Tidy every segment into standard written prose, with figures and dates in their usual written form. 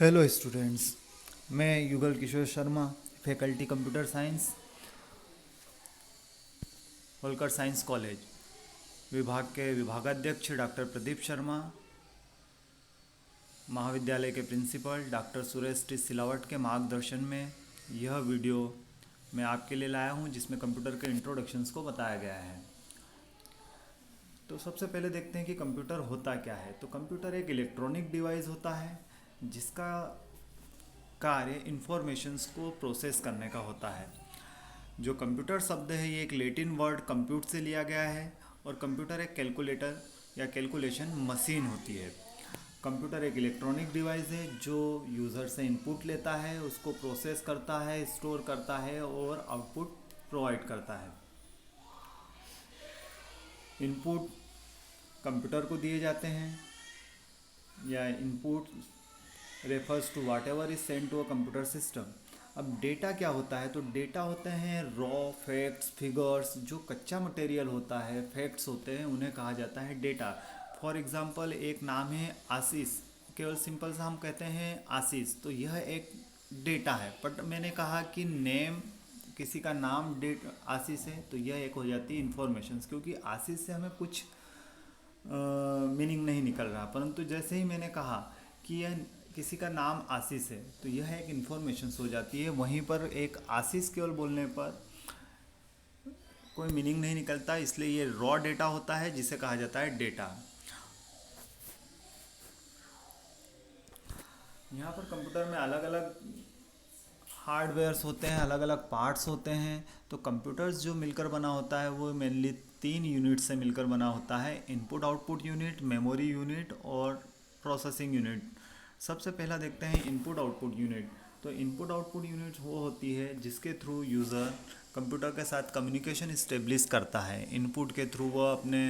Hello students, मैं Yugal Kishore Sharma, faculty computer science, Holkar science college, विभाग के विभागाध्यक्ष डॉक्टर प्रदीप शर्मा, महाविद्यालय के principal doctor Suresh T Silawat के मार्गदर्शन में यह वीडियो मैं आपके लिए लाया हूं, जिसमें कंप्यूटर के इंट्रोडक्शंस को बताया गया है। तो सबसे पहले देखते हैं कि कंप्यूटर होता क्या है। तो कंप्यूटर एक इलेक्ट्रॉनिक डिवाइस होता है जिसका कार्य इंफॉर्मेशंस को प्रोसेस करने का होता है। जो कंप्यूटर शब्द है ये एक लैटिन वर्ड कंप्यूट से लिया गया है, और कंप्यूटर एक कैलकुलेटर या कैलकुलेशन मशीन होती है। कंप्यूटर एक इलेक्ट्रॉनिक डिवाइस है जो यूज़र से इनपुट लेता है, उसको प्रोसेस करता है, स्टोर करता है और आउटपुट प्रोवाइड करता है। इनपुट कंप्यूटर को दिए जाते हैं, या input refers to whatever is send to a computer system. अब डेटा क्या होता है? तो डेटा होते हैं रॉ फैक्ट्स, फिगर्स। जो कच्चा मटेरियल होता है, फैक्ट्स होते हैं, उन्हें कहा जाता है डेटा। फॉर एग्जांपल एक नाम है आशीष, केवल सिंपल सा हम कहते हैं आशीष, तो यह एक डेटा है। बट मैंने कहा कि नेम, किसी का नाम डेट आशीष है, तो यह एक हो जाती है इन्फॉर्मेशन, क्योंकि आशीष से हमें कुछ मीनिंग नहीं निकल रहा। परंतु जैसे ही मैंने कहा कि यह किसी का नाम आशीष है, तो यह एक इन्फॉर्मेशन हो जाती है। वहीं पर एक आशीष केवल बोलने पर कोई मीनिंग नहीं निकलता, इसलिए ये रॉ डेटा होता है जिसे कहा जाता है डेटा। यहाँ पर कंप्यूटर में अलग अलग हार्डवेयर्स होते हैं, अलग अलग पार्ट्स होते हैं। तो कंप्यूटर्स जो मिलकर बना होता है वो मेनली 3 यूनिट से मिलकर बना होता है: input output unit, memory unit और प्रोसेसिंग यूनिट। सबसे पहला देखते हैं इनपुट आउटपुट यूनिट। तो इनपुट आउटपुट यूनिट वो होती है जिसके थ्रू यूज़र कंप्यूटर के साथ कम्युनिकेशन इस्टेब्लिश करता है। इनपुट के थ्रू वह अपने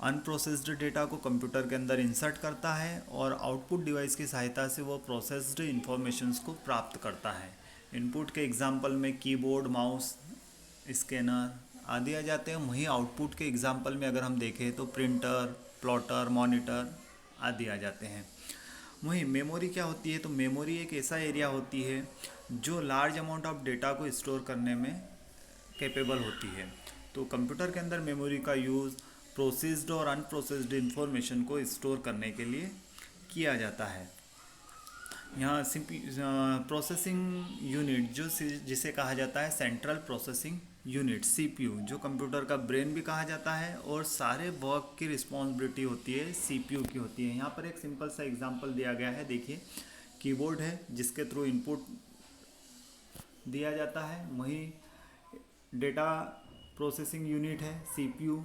अनप्रोसेस्ड डेटा को कंप्यूटर के अंदर इंसर्ट करता है, और आउटपुट डिवाइस की सहायता से वो प्रोसेस्ड इंफॉर्मेशंस को प्राप्त करता है। इनपुट के एग्जांपल में कीबोर्ड, माउस, स्कैनर आदि आ जाते हैं। वहीं आउटपुट के एग्जांपल में अगर हम देखें तो प्रिंटर, प्लॉटर, मॉनिटर आदि आ जाते हैं। वहीं मेमोरी क्या होती है? तो मेमोरी एक ऐसा एरिया होती है जो लार्ज अमाउंट ऑफ डेटा को स्टोर करने में कैपेबल होती है। तो कंप्यूटर के अंदर मेमोरी का यूज़ प्रोसेस्ड और अनप्रोसेस्ड इंफॉर्मेशन को स्टोर करने के लिए किया जाता है। यहाँ प्रोसेसिंग यूनिट जिसे कहा जाता है सेंट्रल प्रोसेसिंग यूनिट, सीपीयू, जो कंप्यूटर का ब्रेन भी कहा जाता है, और सारे वर्क की रिस्पॉन्सिबिलिटी होती है सीपीयू की होती है। यहाँ पर एक सिंपल सा एग्जांपल दिया गया है, देखिए कीबोर्ड है जिसके थ्रू इनपुट दिया जाता है। वहीं डेटा प्रोसेसिंग यूनिट है सीपीयू।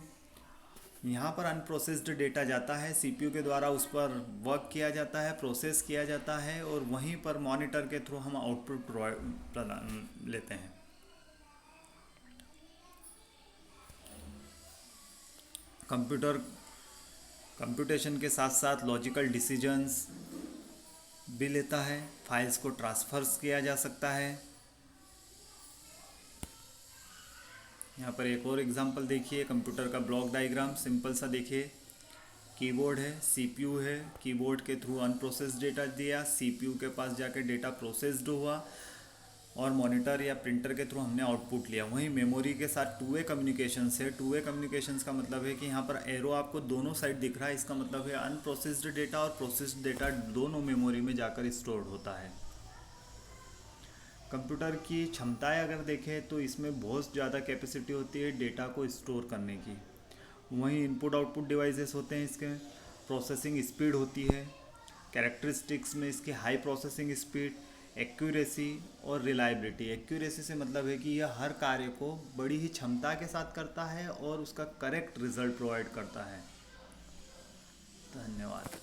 यहाँ पर अनप्रोसेस्ड डेटा जाता है सीपीयू के द्वारा, उस पर वर्क किया जाता है, प्रोसेस किया जाता है, और वहीं पर मॉनिटर के थ्रू हम आउटपुट लेते हैं। कंप्यूटर कंप्यूटेशन के साथ साथ लॉजिकल डिसीजंस भी लेता है। फाइल्स को ट्रांसफर्स किया जा सकता है। यहाँ पर एक और एग्जांपल देखिए, कंप्यूटर का ब्लॉक डायग्राम सिंपल सा देखिए। कीबोर्ड है, सीपीयू है, कीबोर्ड के थ्रू अनप्रोसेस्ड डेटा दिया, सीपीयू के पास जाके डेटा प्रोसेस्ड हुआ, और मॉनिटर या प्रिंटर के थ्रू हमने आउटपुट लिया। वहीं मेमोरी के साथ टू वे कम्युनिकेशन है। टू वे कम्युनिकेशंस का मतलब है कि यहाँ पर एरो आपको दोनों साइड दिख रहा है, इसका मतलब है अनप्रोसेस्ड डेटा और प्रोसेस्ड डेटा दोनों मेमोरी में जाकर स्टोर्ड होता है। कंप्यूटर की क्षमताएं अगर देखें तो इसमें बहुत ज़्यादा कैपेसिटी होती है डेटा को स्टोर करने की। वहीं इनपुट आउटपुट डिवाइसेस होते हैं, इसके प्रोसेसिंग स्पीड होती है। कैरेक्टरिस्टिक्स में इसकी हाई प्रोसेसिंग स्पीड, एक्यूरेसी और रिलायबिलिटी। एक्यूरेसी से मतलब है कि यह हर कार्य को बड़ी ही क्षमता के साथ करता है और उसका करेक्ट रिजल्ट प्रोवाइड करता है। धन्यवाद।